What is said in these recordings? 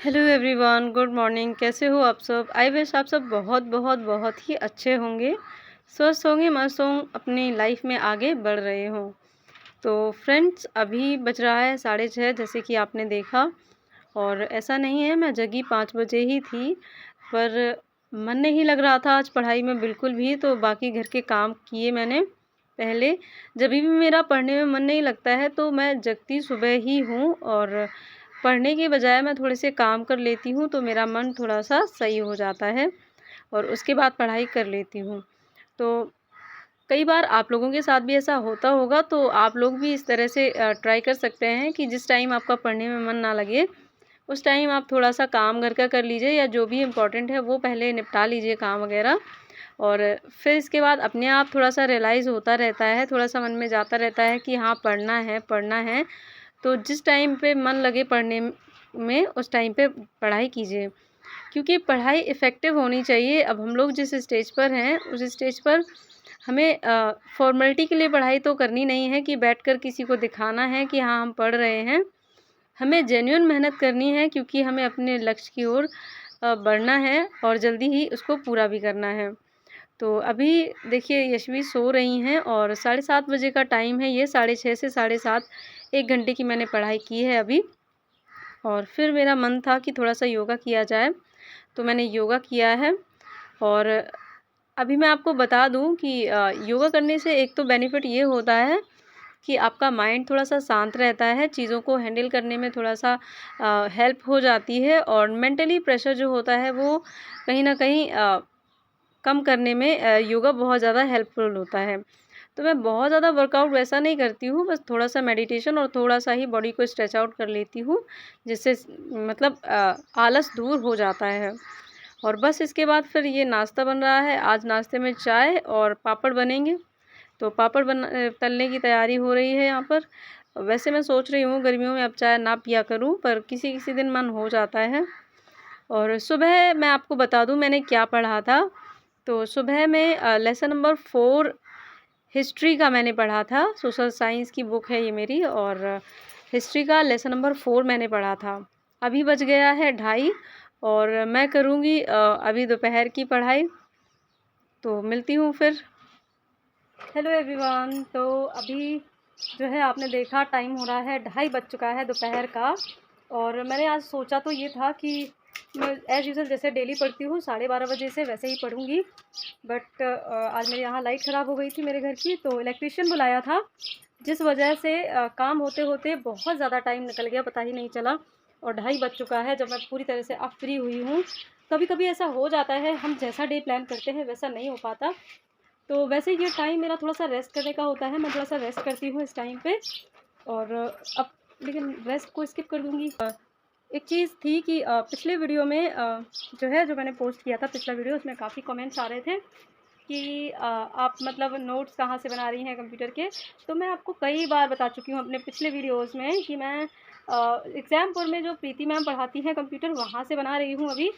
Hello everyone, good morning. कैसे हो आप सब? आई विश आप सब बहुत बहुत बहुत ही अच्छे होंगे, स्वस्थ होंगे, मस्त हों, अपनी लाइफ में आगे बढ़ रहे हों। तो फ्रेंड्स, अभी बज रहा है 6:30 जैसे कि आपने देखा। और ऐसा नहीं है मैं जगी 5 बजे ही थी, पर मन नहीं लग रहा था आज पढ़ाई में बिल्कुल भी। तो बाकी घर के काम किए मैंने पहले। जभी भी मेरा पढ़ने में मन नहीं लगता है तो मैं जगती सुबह ही हूँ, और पढ़ने के बजाय मैं थोड़े से काम कर लेती हूँ तो मेरा मन थोड़ा-सा सही हो जाता है, और उसके बाद पढ़ाई कर लेती हूँ। तो कई बार आप लोगों के साथ भी ऐसा होता होगा, तो आप लोग भी इस तरह से ट्राई कर सकते हैं कि जिस टाइम आपका पढ़ने में मन ना लगे, उस टाइम आप थोड़ा-सा काम घर का कर लीजिए, या जो भी इम्पोर्टेंट है वो पहले निपटा लीजिए काम वगैरह। और फिर इसके बाद अपने आप थोड़ा-सा रियलाइज़ होता रहता है, थोड़ा-सा मन में जाता रहता है कि हाँ, पढ़ना है, पढ़ना है। तो जिस टाइम पे मन लगे पढ़ने में, उस टाइम पे पढ़ाई कीजिए, क्योंकि पढ़ाई इफ़ेक्टिव होनी चाहिए। अब हम लोग जिस स्टेज पर हैं, उस स्टेज पर हमें फ़ॉर्मेलिटी के लिए पढ़ाई तो करनी नहीं है कि बैठकर किसी को दिखाना है कि हाँ, हम पढ़ रहे हैं। हमें जेन्युइन मेहनत करनी है, क्योंकि हमें अपने लक्ष्य की ओर बढ़ना है और जल्दी ही उसको पूरा भी करना है। तो अभी देखिए, यशवी सो रही हैं और 7:30 बजे का टाइम है ये, 6:30 से 7:30 1 घंटे की मैंने पढ़ाई की है अभी। और फिर मेरा मन था कि थोड़ा-सा योगा किया जाए, तो मैंने योगा किया है। और अभी मैं आपको बता दूँ कि योगा करने से एक तो बेनिफिट ये होता है कि आपका माइंड थोड़ा-सा शांत रहता है, चीज़ों को हैंडल करने में थोड़ा-सा हेल्प हो जाती है, और मेंटली प्रेशर जो होता है वो कहीं न कहीं कम करने में योगा बहुत ज़्यादा हेल्पफुल होता है। तो मैं बहुत ज़्यादा वर्कआउट वैसा नहीं करती हूँ, बस थोड़ा-सा मेडिटेशन और थोड़ा-सा ही बॉडी को स्ट्रेच आउट कर लेती हूँ, जिससे मतलब आलस दूर हो जाता है। और बस इसके बाद फिर ये नाश्ता बन रहा है। आज नाश्ते में चाय और पापड़ बनेंगे, तो पापड़ तलने की तैयारी हो रही है यहाँ पर। वैसे मैं सोच रही हूँ गर्मियों में अब चाय ना पिया करूँ, पर किसी-किसी दिन मन हो जाता है। और सुबह मैं आपको बता दूँ मैंने क्या पढ़ा था। तो सुबह में लेसन नंबर 4 हिस्ट्री का मैंने पढ़ा था। सोशल साइंस की बुक है ये मेरी, और हिस्ट्री का लेसन नंबर 4 मैंने पढ़ा था। अभी बज गया है 2:30, और मैं करूँगी अभी दोपहर की पढ़ाई। तो मिलती हूँ फिर। हेलो एवरीवन, तो अभी जो है आपने देखा टाइम हो रहा है 2:30 बज चुका है दोपहर का। और मैंने आज सोचा तो ये था कि मैं एज़ यूजुअल जैसे डेली पढ़ती हूँ 12:30 बजे से वैसे ही पढ़ूँगी। बट आज मेरे यहाँ लाइट ख़राब हो गई थी मेरे घर की, तो इलेक्ट्रीशियन बुलाया था, जिस वजह से काम होते-होते बहुत ज़्यादा टाइम निकल गया, पता ही नहीं चला। और 2:30 बज चुका है जब मैं पूरी तरह से अब फ्री हुई हूँ। कभी-कभी ऐसा हो जाता है, हम जैसा डे प्लान करते हैं वैसा नहीं हो पाता। तो वैसे ये टाइम मेरा थोड़ा-सा रेस्ट करने का होता है, मैं थोड़ा-सा रेस्ट करती हूँ इस टाइम पे। और अब लेकिन रेस्ट को स्किप कर दूँगी। एक चीज़ थी कि पिछले वीडियो में जो है, जो मैंने पोस्ट किया था पिछला वीडियो, उसमें काफ़ी कमेंट्स आ रहे थे कि आप मतलब नोट्स कहाँ से बना रही हैं कंप्यूटर के। तो मैं आपको कई बार बता चुकी हूँ अपने पिछले वीडियोज़ में कि मैं एग्ज़ामपुर में जो प्रीति मैम पढ़ाती हैं कंप्यूटर, वहाँ से बना रही हूँ अभी।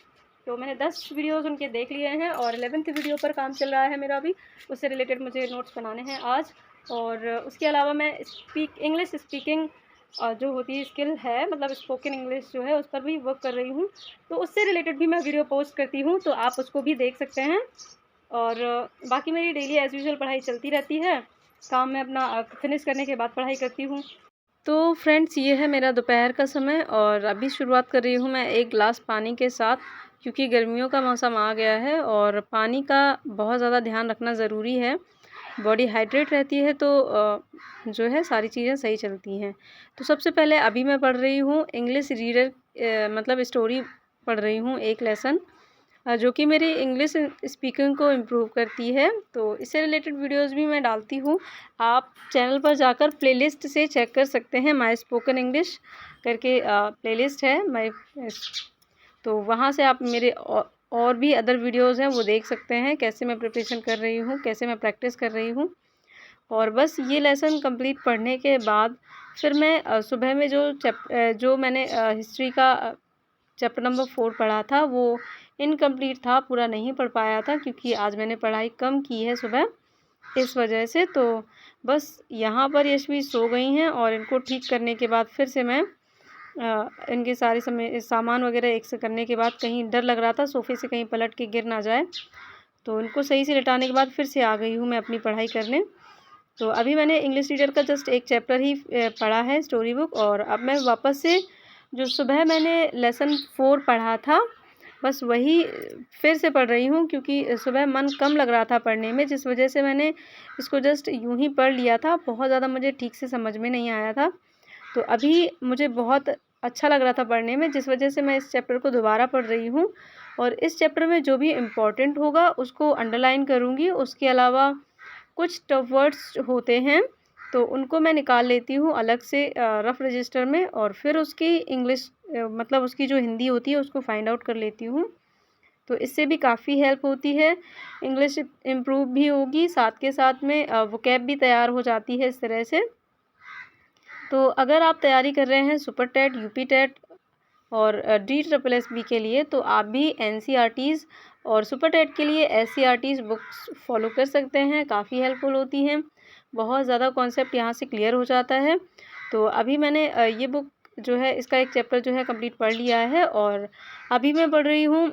तो मैंने 10 वीडियोज़ उनके देख लिए हैं, और 11th वीडियो पर काम चल रहा है मेरा अभी। उससे रिलेटेड मुझे नोट्स बनाने हैं आज। और उसके अलावा मैं इंग्लिश स्पीकिंग जो होती है स्किल है, मतलब स्पोकन इंग्लिश जो है, उस पर भी वर्क कर रही हूँ। तो उससे रिलेटेड भी मैं वीडियो पोस्ट करती हूँ, तो आप उसको भी देख सकते हैं। और बाकी मेरी डेली एज़ यूजुअल पढ़ाई चलती रहती है। काम मैं अपना फिनिश करने के बाद पढ़ाई करती हूँ। तो फ्रेंड्स, ये है मेरा दोपहर का समय, और अभी शुरुआत कर रही हूँ मैं 1 ग्लास पानी के साथ, क्योंकि गर्मियों का मौसम आ गया है और पानी का बहुत ज़्यादा ध्यान रखना ज़रूरी है। बॉडी हाइड्रेट रहती है तो जो है सारी चीज़ें सही चलती हैं। तो सबसे पहले अभी मैं पढ़ रही हूँ इंग्लिश रीडर, मतलब स्टोरी पढ़ रही हूँ एक लेसन, जो कि मेरी इंग्लिश स्पीकिंग को इम्प्रूव करती है। तो इससे रिलेटेड वीडियोज़ भी मैं डालती हूँ। आप चैनल पर जाकर प्लेलिस्ट से चेक कर सकते हैं, माय स्पोकन इंग्लिश करके प्लेलिस्ट है माय। तो वहाँ से आप मेरे और भी अदर वीडियोज़ हैं वो देख सकते हैं, कैसे मैं प्रिपरेशन कर रही हूँ, कैसे मैं प्रैक्टिस कर रही हूँ। और बस ये लेसन कंप्लीट पढ़ने के बाद फिर मैं सुबह में जो मैंने हिस्ट्री का चैप्टर नंबर 4 पढ़ा था, वो इनकम्प्लीट था, पूरा नहीं पढ़ पाया था, क्योंकि आज मैंने पढ़ाई कम की है सुबह, इस वजह से। तो बस यहाँ पर यशवी सो गई हैं, और इनको ठीक करने के बाद फिर से मैं इनके सारे सामान वगैरह एक से करने के बाद कहीं डर लग रहा था सोफ़े से कहीं पलट के गिर ना जाए, तो उनको सही से लिटाने के बाद फिर से आ गई हूँ मैं अपनी पढ़ाई करने। तो अभी मैंने इंग्लिश रीडर का जस्ट एक चैप्टर ही पढ़ा है, स्टोरी बुक, और अब मैं वापस से जो सुबह मैंने लेसन 4 पढ़ा था, बस वही फिर से पढ़ रही हूँ, क्योंकि सुबह मन कम लग रहा था पढ़ने में, जिस वजह से मैंने इसको जस्ट यूँ ही पढ़ लिया था। बहुत ज़्यादा मुझे ठीक से समझ में नहीं आया था। तो अभी मुझे बहुत अच्छा लग रहा था पढ़ने में, जिस वजह से मैं इस चैप्टर को दोबारा पढ़ रही हूँ, और इस चैप्टर में जो भी इम्पोर्टेंट होगा उसको अंडरलाइन करूँगी। उसके अलावा कुछ टफ वर्ड्स होते हैं तो उनको मैं निकाल लेती हूँ अलग से रफ़ रजिस्टर में, और फिर उसकी इंग्लिश मतलब उसकी जो हिंदी होती है उसको फाइंड आउट कर लेती हूँ। तो इससे भी काफ़ी हेल्प होती है, इंग्लिश इम्प्रूव भी होगी, साथ के साथ में वोकैब भी तैयार हो जाती है इस तरह से। तो अगर आप तैयारी कर रहे हैं सुपर टेट, यूपी टेट और DSSS के लिए, तो आप भी NCERTs और सुपर टेट के लिए SCERTs बुक्स फॉलो कर सकते हैं, काफ़ी हेल्पफुल होती हैं। बहुत ज़्यादा कॉन्सेप्ट यहाँ से क्लियर हो जाता है। तो अभी मैंने ये बुक जो है, इसका एक चैप्टर जो है कंप्लीट पढ़ लिया है, और अभी मैं पढ़ रही हूँ,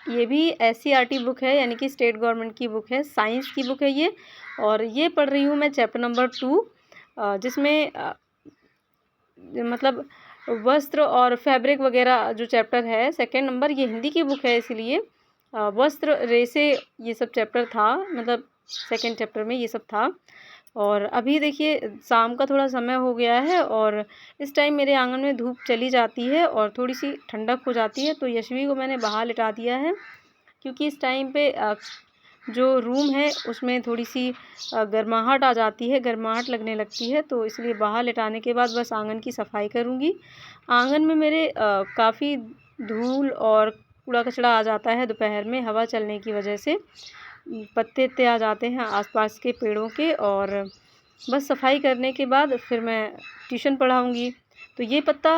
ये भी SCERT बुक है, यानी कि स्टेट गवर्नमेंट की बुक है, साइंस की बुक है ये, और ये पढ़ रही हूँ मैं चैप्टर नंबर 2, जिसमें मतलब वस्त्र और फैब्रिक वगैरह जो चैप्टर है सेकंड नंबर, ये हिंदी की बुक है, इसलिए वस्त्र रेसे ये सब चैप्टर था, मतलब सेकंड चैप्टर में ये सब था। और अभी देखिए शाम का थोड़ा समय हो गया है, और इस टाइम मेरे आंगन में धूप चली जाती है और थोड़ी सी ठंडक हो जाती है, तो यशवी को मैंने बाहर लिटा दिया है, क्योंकि इस टाइम पे जो रूम है उसमें थोड़ी सी गर्माहट आ जाती है, गर्माहट लगने लगती है, तो इसलिए बाहर लिटाने के बाद बस आंगन की सफाई करूँगी। आंगन में मेरे काफ़ी धूल और कूड़ा कचरा आ जाता है दोपहर में हवा चलने की वजह से, पत्ते आ जाते हैं आसपास के पेड़ों के, और बस सफाई करने के बाद फिर मैं ट्यूशन पढ़ाऊँगी। तो ये पत्ता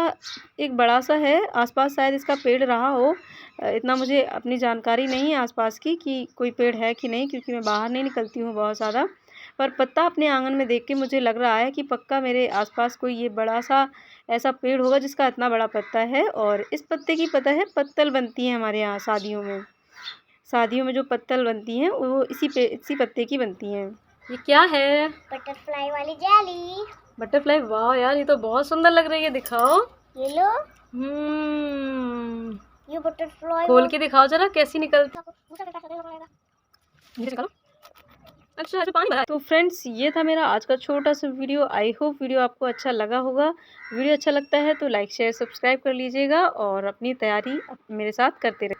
एक बड़ा सा है, आसपास शायद इसका पेड़ रहा हो, इतना मुझे अपनी जानकारी नहीं है आसपास की कि कोई पेड़ है कि नहीं, क्योंकि मैं बाहर नहीं निकलती हूँ बहुत ज़्यादा। पर पत्ता अपने आंगन में देख के मुझे लग रहा है कि पक्का मेरे आसपास कोई ये बड़ा सा ऐसा पेड़ होगा जिसका इतना बड़ा पत्ता है, और इस पत्ते की पता है पत्तल बनती है हमारे यहाँ शादियों में। शादियों में जो पत्तल बनती हैं वो इसी पत्ते की बनती हैं। ये क्या है? बटरफ्लाई वाली जेली। बटरफ्लाई, वाह यार, ये तो बहुत सुंदर लग रही है, दिखाओ। ये लो, हम्म, ये बटरफ्लाई खोल के दिखाओ जरा कैसी निकलती। अच्छा अच्छा, पानी भरा है। तो फ्रेंड्स, ये था मेरा आज का छोटा सा वीडियो। आई होप वीडियो आपको अच्छा लगा होगा। वीडियो अच्छा लगता है तो लाइक शेयर सब्सक्राइब कर लीजिएगा, और अपनी तैयारी मेरे साथ करते रहते।